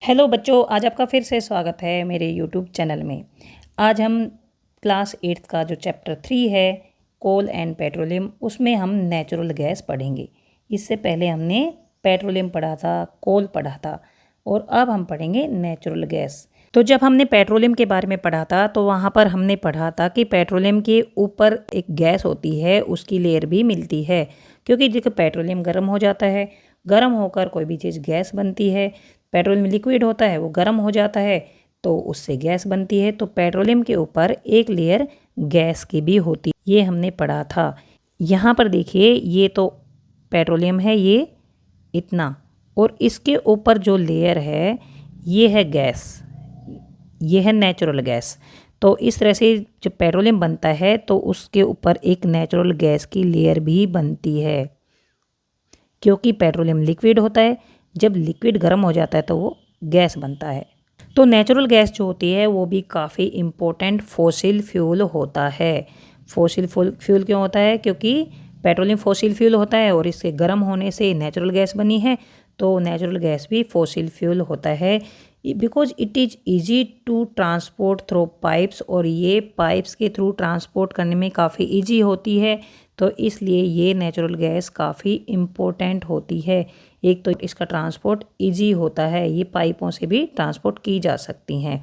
Hello बच्चों, आज आपका फिर से स्वागत है मेरे यूट्यूब चैनल में। आज हम क्लास 8th का जो चैप्टर 3 है कोल एंड पेट्रोलियम, उसमें हम नेचुरल गैस पढ़ेंगे। इससे पहले हमने पेट्रोलियम पढ़ा था, कोल पढ़ा था और अब हम पढ़ेंगे नेचुरल गैस। तो जब हमने पेट्रोलियम के बारे में पढ़ा था तो वहाँ पर हमने पढ़ा था कि पेट्रोलियम के ऊपर एक गैस होती है, उसकी लेयर भी मिलती है, क्योंकि जब पेट्रोलियम गर्म हो जाता है, गर्म होकर कोई भी चीज़ गैस बनती है। पेट्रोलियम लिक्विड होता है, वो गर्म हो जाता है तो उससे गैस बनती है। तो पेट्रोलियम के ऊपर एक लेयर गैस की भी होती है, ये हमने पढ़ा था। यहाँ पर देखिए, ये तो पेट्रोलियम है, ये इतना, और इसके ऊपर जो लेयर है ये है गैस, ये है नेचुरल गैस। तो इस तरह से जब पेट्रोलियम बनता है तो उसके ऊपर एक नेचुरल गैस की लेयर भी बनती है, क्योंकि पेट्रोलियम लिक्विड होता है। जब लिक्विड गर्म हो जाता है तो वो गैस बनता है। तो नेचुरल गैस जो होती है वो भी काफ़ी इम्पोर्टेंट फॉसिल फ्यूल होता है। फॉसिल फ्यूल क्यों होता है? क्योंकि पेट्रोलियम फॉसिल फ्यूल होता है और इसके गर्म होने से नेचुरल गैस बनी है। तो नेचुरल गैस भी फॉसिल फ्यूल होता है because it is easy to transport through pipes, और ये पाइप्स के थ्रू ट्रांसपोर्ट करने में काफ़ी ईजी होती है। तो इसलिए ये नेचुरल गैस काफ़ी इम्पोर्टेंट होती है। एक तो इसका ट्रांसपोर्ट इजी होता है, ये पाइपों से भी ट्रांसपोर्ट की जा सकती हैं।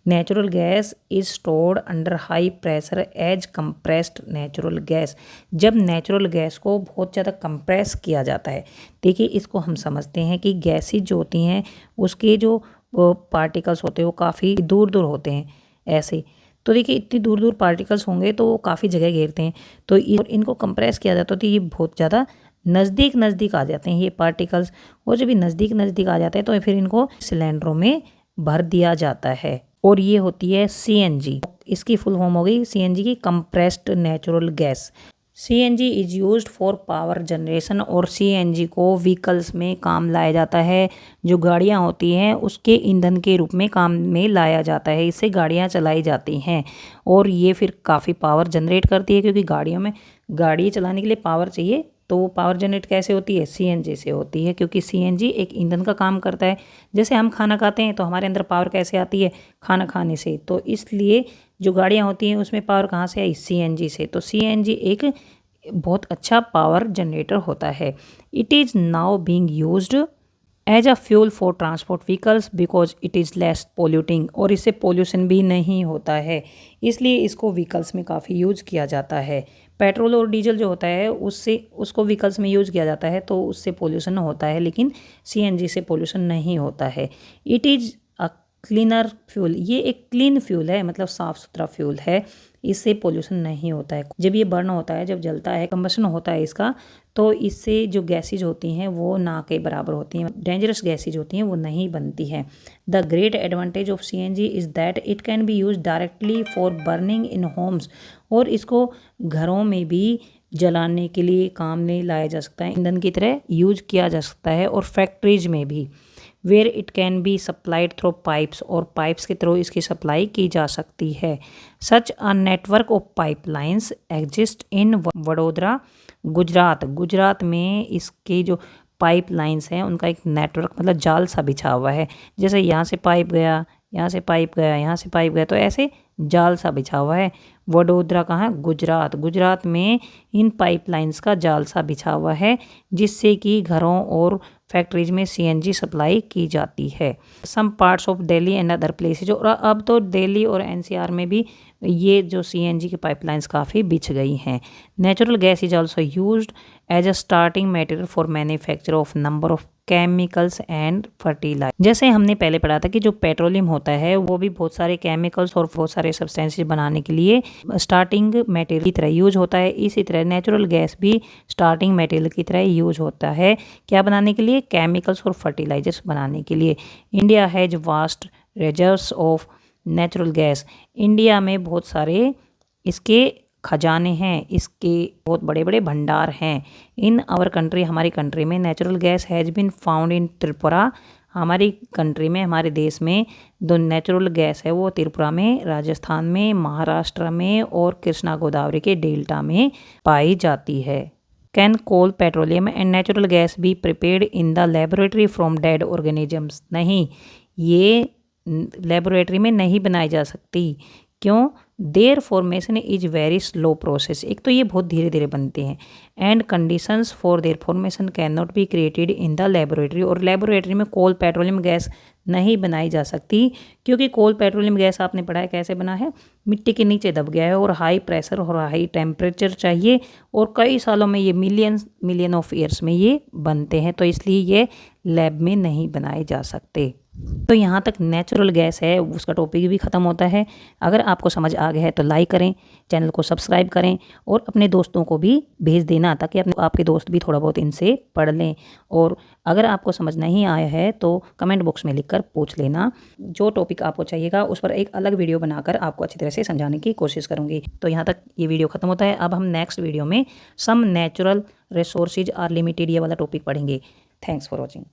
Natural gas is stored under high pressure as compressed natural gas. जब नेचुरल गैस को बहुत ज़्यादा कंप्रेस किया जाता है, देखिए इसको हम समझते हैं कि गैसेज जो होती हैं उसके जो पार्टिकल्स होते हैं वो काफ़ी दूर दूर होते हैं ऐसे। तो देखिए इतनी दूर दूर पार्टिकल्स होंगे तो वो काफ़ी जगह घेरते हैं। तो इनको कंप्रेस किया जाता है तो ये बहुत ज़्यादा नज़दीक नज़दीक आ जाते हैं ये पार्टिकल्स, और जब ये नज़दीक नज़दीक आ जाते हैं तो फिर इनको सिलेंडरों में भर दिया जाता है, और ये होती है सीएनजी। इसकी फुल फॉर्म हो गई सीएनजी की, compressed natural gas. CNG is used for power generation, और सीएनजी को व्हीकल्स में काम लाया जाता है। जो गाड़ियाँ होती हैं उसके ईंधन के रूप में काम में लाया जाता है, इससे गाड़ियाँ चलाई जाती हैं और ये फिर काफ़ी पावर जनरेट करती है, क्योंकि गाड़ियों में गाड़ी चलाने के लिए पावर चाहिए। तो वो पावर जनरेट कैसे होती है? सीएनजी से होती है, क्योंकि सीएनजी एक ईंधन का काम करता है। जैसे हम खाना खाते हैं तो हमारे अंदर पावर कैसे आती है? खाना खाने से। तो इसलिए जो गाड़ियाँ होती हैं उसमें पावर कहाँ से आई? सीएनजी से। तो सीएनजी एक बहुत अच्छा पावर जनरेटर होता है। It is now being used as a fuel for transport vehicles because it is less polluting, और इससे पोल्यूशन भी नहीं होता है, इसलिए इसको व्हीकल्स में काफ़ी यूज किया जाता है। पेट्रोल और डीजल जो होता है उसको व्हीकल्स में यूज़ किया जाता है तो उससे पोल्यूशन होता है, लेकिन सीएनजी से पोल्यूशन नहीं होता है। It is a cleaner fuel, ये एक क्लीन फ्यूल है, मतलब साफ़ सुथरा फ्यूल है, इससे पोल्यूशन नहीं होता है। जब ये बर्न होता है, जब जलता है, कंबशन होता है इसका, तो इससे जो गैसेज होती हैं वो ना के बराबर होती हैं, डेंजरस गैसेज होती हैं वो नहीं बनती हैं। The great advantage of CNG is that it can B use directly for burning in Holmes, और इसको घरों में भी जलाने के लिए काम में लाया जा सकता है, ईंधन की तरह यूज किया जा सकता है, और फैक्ट्रीज में भी, where it can be supplied through pipes, और पाइप्स के थ्रू इसकी सप्लाई की जा सकती है। Such a network of pipelines exist in Vadodara Gujarat. Gujarat में इसके जो पाइपलाइंस हैं उनका एक नेटवर्क, मतलब जाल सा बिछा हुआ है। जैसे यहाँ से पाइप गया, यहाँ से पाइप गया, यहाँ से पाइप गया, तो ऐसे जाल सा बिछा हुआ है। वडोदरा कहाँ है? गुजरात। गुजरात में इन पाइपलाइंस का जाल सा बिछा हुआ है, जिससे कि घरों और फैक्ट्रीज में सीएनजी सप्लाई की जाती है। Some parts of Delhi and other places, और अब तो दिल्ली और एनसीआर में भी ये जो सीएनजी की पाइपलाइंस काफ़ी बिछ गई हैं। Natural gas is also used as a starting material for manufacture of number of chemicals and fertiliser. जैसे हमने पहले पढ़ा था कि जो पेट्रोलियम होता है वो भी बहुत सारे केमिकल्स और बहुत सारे सब्सटेंसेस बनाने के लिए स्टार्टिंग मटेरियल की तरह यूज होता है। इसी तरह नेचुरल गैस भी स्टार्टिंग मटेरियल की तरह यूज होता है, क्या बनाने के लिए? केमिकल्स और फर्टिलाइजर्स बनाने के लिए। India has vast reserves of natural gas. India में बहुत सारे इसके खजाने हैं, इसके बहुत बड़े बड़े भंडार हैं। इन आवर कंट्री, हमारी कंट्री में, natural gas has been found in Tripura. हमारी कंट्री में, हमारे देश में जो नेचुरल गैस है वो त्रिपुरा में, राजस्थान में, महाराष्ट्र में और कृष्णा गोदावरी के डेल्टा में पाई जाती है। Can coal, petroleum and natural gas be prepared in the laboratory from dead organisms? नहीं, ये लेबोरेटरी में नहीं बनाई जा सकती। क्यों? Their formation is very slow process. एक तो ये बहुत धीरे धीरे बनते हैं, and conditions for their formation can not be created in the laboratory. और लेबोरेटरी में कोल पेट्रोलियम गैस नहीं बनाई जा सकती, क्योंकि कोल पेट्रोलियम गैस आपने पढ़ा है कैसे बना है, मिट्टी के नीचे दब गया है और हाई प्रेशर और हाई टेम्परेचर चाहिए, और कई सालों में ये मिलियन ऑफ ईयर्स में ये बनते हैं, तो इसलिए ये लैब में नहीं बनाए जा सकते। तो यहाँ तक नेचुरल गैस है उसका टॉपिक भी ख़त्म होता है। अगर आपको समझ आ गया है तो लाइक करें, चैनल को सब्सक्राइब करें और अपने दोस्तों को भी भेज देना, ताकि आपके दोस्त भी थोड़ा बहुत इनसे पढ़ लें। और अगर आपको समझ नहीं आया है तो कमेंट बॉक्स में लिखकर पूछ लेना। जो टॉपिक आपको चाहिएगा उस पर एक अलग वीडियो बनाकर आपको अच्छी तरह से समझाने की कोशिश करूँगी। तो यहाँ तक ये वीडियो ख़त्म होता है। अब हम नेक्स्ट वीडियो में some natural resources are limited ये वाला टॉपिक पढ़ेंगे। Thanks for watching.